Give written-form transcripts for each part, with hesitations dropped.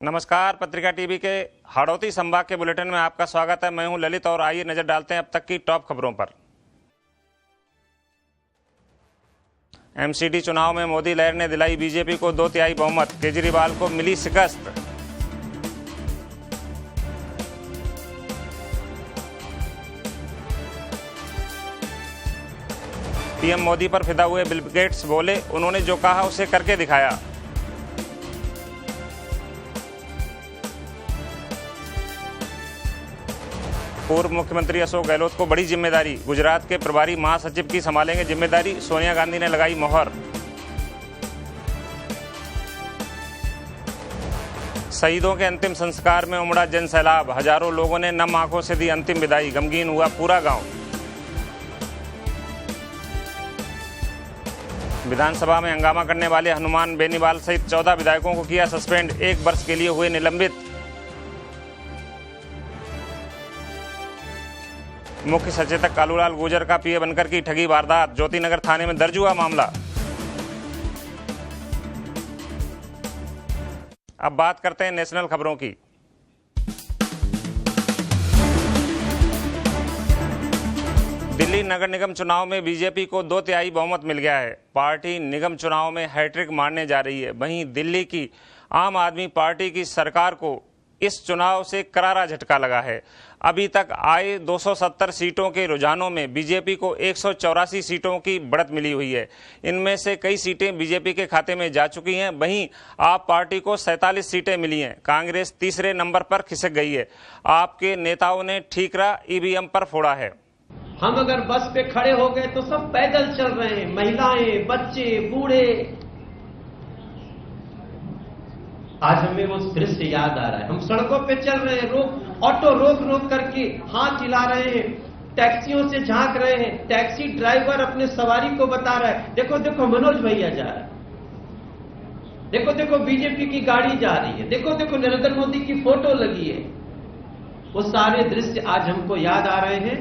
नमस्कार। पत्रिका टीवी के हाड़ौती संभाग के बुलेटिन में आपका स्वागत है। मैं हूं ललित और आइए नजर डालते हैं अब तक की टॉप खबरों पर। एमसीडी चुनाव में मोदी लहर ने दिलाई बीजेपी को 2/3 बहुमत, केजरीवाल को मिली शिकस्त। पीएम मोदी पर फिदा हुए बिल गेट्स बोले, उन्होंने जो कहा उसे करके दिखाया। पूर्व मुख्यमंत्री अशोक गहलोत को बड़ी जिम्मेदारी, गुजरात के प्रभारी महासचिव की संभालेंगे जिम्मेदारी, सोनिया गांधी ने लगाई मोहर। शहीदों के अंतिम संस्कार में उमड़ा जन सैलाब, हजारों लोगों ने नम आंखों से दी अंतिम विदाई, गमगीन हुआ पूरा गांव। विधानसभा में हंगामा करने वाले हनुमान बेनीवाल सहित 14 विधायकों को किया सस्पेंड, 1 वर्ष के लिए हुए निलंबित। मुख्य सचेतक कालूलाल गुर्जर का पीए बनकर की ठगी वारदात, ज्योतिनगर थाने में दर्ज हुआ मामला। अब बात करते हैं नेशनल खबरों की। दिल्ली नगर निगम चुनाव में बीजेपी को 2/3 बहुमत मिल गया है। पार्टी निगम चुनाव में हैट्रिक मारने जा रही है। वहीं दिल्ली की आम आदमी पार्टी की सरकार को इस चुनाव से करारा झटका लगा है। अभी तक आए 270 सीटों के रुझानों में बीजेपी को 184 सीटों की बढ़त मिली हुई है। इनमें से कई सीटें बीजेपी के खाते में जा चुकी हैं। वहीं आप पार्टी को 47 सीटें मिली हैं। कांग्रेस तीसरे नंबर पर खिसक गई है। आपके नेताओं ने ठीकरा ईवीएम पर फोड़ा है। हम अगर बस पे खड़े हो गए तो सब पैदल चल रहे हैं, महिलाएं, बच्चे, बूढ़े। आज हमें वो दृश्य याद आ रहा है। हम सड़कों पे चल रहे हैं, ऑटो रोक करके हाथ हिला रहे हैं, टैक्सियों से झांक रहे हैं। टैक्सी ड्राइवर अपने सवारी को बता रहा है, देखो देखो मनोज भैया जा रहा है, देखो देखो बीजेपी की गाड़ी जा रही है, देखो देखो नरेंद्र मोदी की फोटो लगी है। वो सारे दृश्य आज हमको याद आ रहे हैं।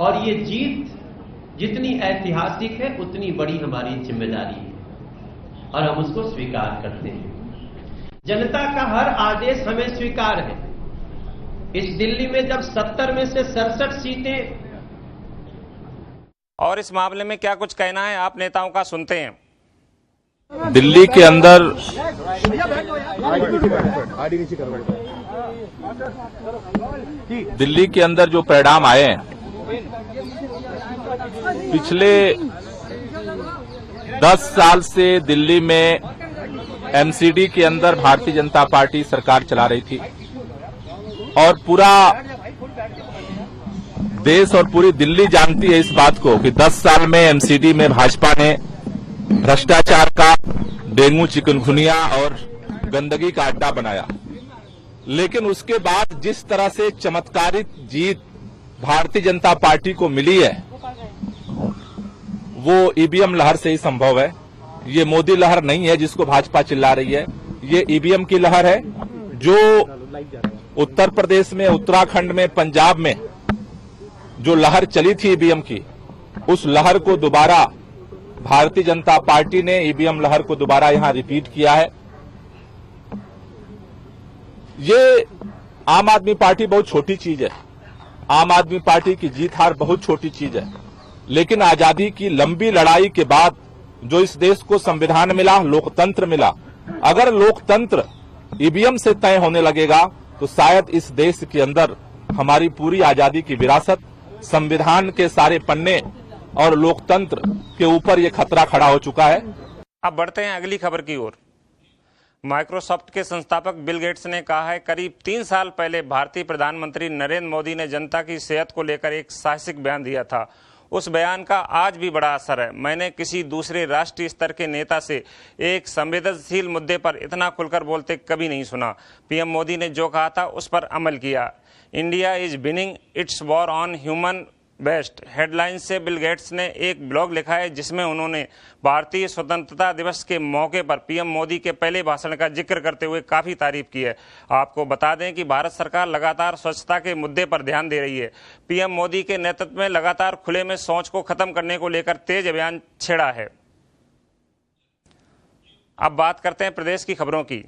और ये जीत जितनी ऐतिहासिक है उतनी बड़ी हमारी जिम्मेदारी है और हम उसको स्वीकार करते हैं। जनता का हर आदेश हमें स्वीकार है। इस दिल्ली में जब 70 में से 67 सीटें। और इस मामले में क्या कुछ कहना है, आप नेताओं का सुनते हैं। दिल्ली के अंदर जो परिणाम आए हैं, पिछले 10 साल से दिल्ली में एमसीडी के अंदर भारतीय जनता पार्टी सरकार चला रही थी और पूरा देश और पूरी दिल्ली जानती है इस बात को कि 10 साल में एमसीडी में भाजपा ने भ्रष्टाचार का, डेंगू, चिकनगुनिया और गंदगी का अड्डा बनाया। लेकिन उसके बाद जिस तरह से चमत्कारिक जीत भारतीय जनता पार्टी को मिली है, वो ईवीएम लहर से ही संभव है। ये मोदी लहर नहीं है जिसको भाजपा चिल्ला रही है, ये ईवीएम की लहर है। जो उत्तर प्रदेश में, उत्तराखंड में, पंजाब में जो लहर चली थी ईवीएम की, उस लहर को दोबारा भारतीय जनता पार्टी ने ईवीएम लहर को दोबारा यहां रिपीट किया है। ये आम आदमी पार्टी बहुत छोटी चीज है। आम आदमी पार्टी की जीत हार बहुत छोटी चीज है, लेकिन आजादी की लंबी लड़ाई के बाद जो इस देश को संविधान मिला, लोकतंत्र मिला, अगर लोकतंत्र ईवीएम से तय होने लगेगा तो शायद इस देश के अंदर हमारी पूरी आजादी की विरासत, संविधान के सारे पन्ने और लोकतंत्र के ऊपर ये खतरा खड़ा हो चुका है। अब बढ़ते हैं अगली खबर की ओर। माइक्रोसॉफ्ट के संस्थापक बिल गेट्स ने कहा है, करीब 3 साल पहले भारतीय प्रधानमंत्री नरेंद्र मोदी ने जनता की सेहत को लेकर एक साहसिक बयान दिया था। उस बयान का आज भी बड़ा असर है। मैंने किसी दूसरे राष्ट्रीय स्तर के नेता से एक संवेदनशील मुद्दे पर इतना खुलकर बोलते कभी नहीं सुना। पीएम मोदी ने जो कहा था उस पर अमल किया। India is winning it's war on human best headline से बिल गेट्स ने एक ब्लॉग लिखा है जिसमें उन्होंने भारतीय स्वतंत्रता दिवस के मौके पर पीएम मोदी के पहले भाषण का जिक्र करते हुए काफी तारीफ की है। आपको बता दें कि भारत सरकार लगातार स्वच्छता के मुद्दे पर ध्यान दे रही है। पीएम मोदी के नेतृत्व में लगातार खुले में शौच को खत्म करने को लेकर तेज अभियान छेड़ा है। अब बात करते हैं प्रदेश की खबरों की।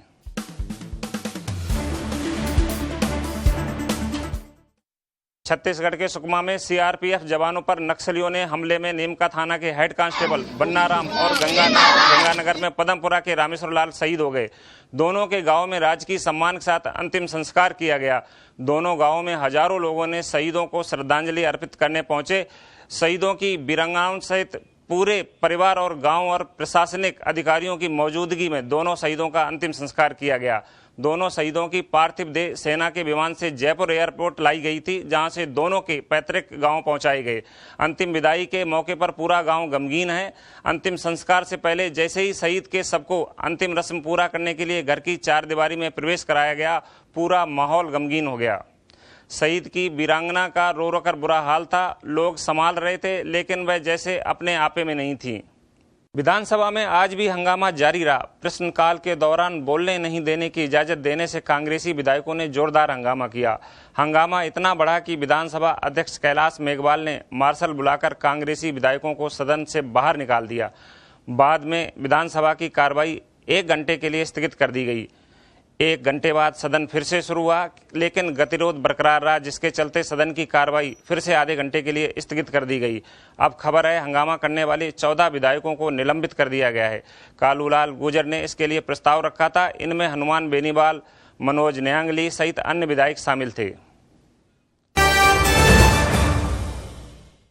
छत्तीसगढ़ के सुकमा में सीआरपीएफ जवानों पर नक्सलियों ने हमले में नीमका थाना के हेड कांस्टेबल बन्नाराम और गंगानगर में पदमपुरा के रामेश्वर लाल शहीद हो गए। दोनों के गांव में राजकीय सम्मान के साथ अंतिम संस्कार किया गया। दोनों गांवों में हजारों लोगों ने शहीदों को श्रद्धांजलि अर्पित करने पहुंचे। शहीदों की वीरांगनाओं सहित पूरे परिवार और गांव और प्रशासनिक अधिकारियों की मौजूदगी में दोनों शहीदों का अंतिम संस्कार किया गया। दोनों शहीदों की पार्थिव देह सेना के विमान से जयपुर एयरपोर्ट लाई गई थी, जहां से दोनों के पैतृक गांव पहुंचाए गए। अंतिम विदाई के मौके पर पूरा गांव गमगीन है। अंतिम संस्कार से पहले जैसे ही शहीद के सबको अंतिम रस्म पूरा करने के लिए घर की चारदीवारी में प्रवेश कराया गया, पूरा माहौल गमगीन हो गया। शहीद की वीरांगना का रो रो कर बुरा हाल था। लोग संभाल रहे थे, लेकिन वह जैसे अपने आपे में नहीं थी। विधानसभा में आज भी हंगामा जारी रहा। प्रश्नकाल के दौरान बोलने नहीं देने की इजाजत देने से कांग्रेसी विधायकों ने जोरदार हंगामा किया। हंगामा इतना बढ़ा कि विधानसभा अध्यक्ष कैलाश मेघवाल ने मार्शल बुलाकर कांग्रेसी विधायकों को सदन से बाहर निकाल दिया। बाद में विधानसभा की कार्रवाई 1 घंटे के लिए स्थगित कर दी गई। 1 घंटे बाद सदन फिर से शुरू हुआ, लेकिन गतिरोध बरकरार रहा, जिसके चलते सदन की कार्रवाई फिर से आधे घंटे के लिए स्थगित कर दी गई। अब खबर है हंगामा करने वाले 14 विधायकों को निलंबित कर दिया गया है। कालूलाल गुर्जर ने इसके लिए प्रस्ताव रखा था। इनमें हनुमान बेनीवाल, मनोज न्यांगली सहित अन्य विधायक शामिल थे।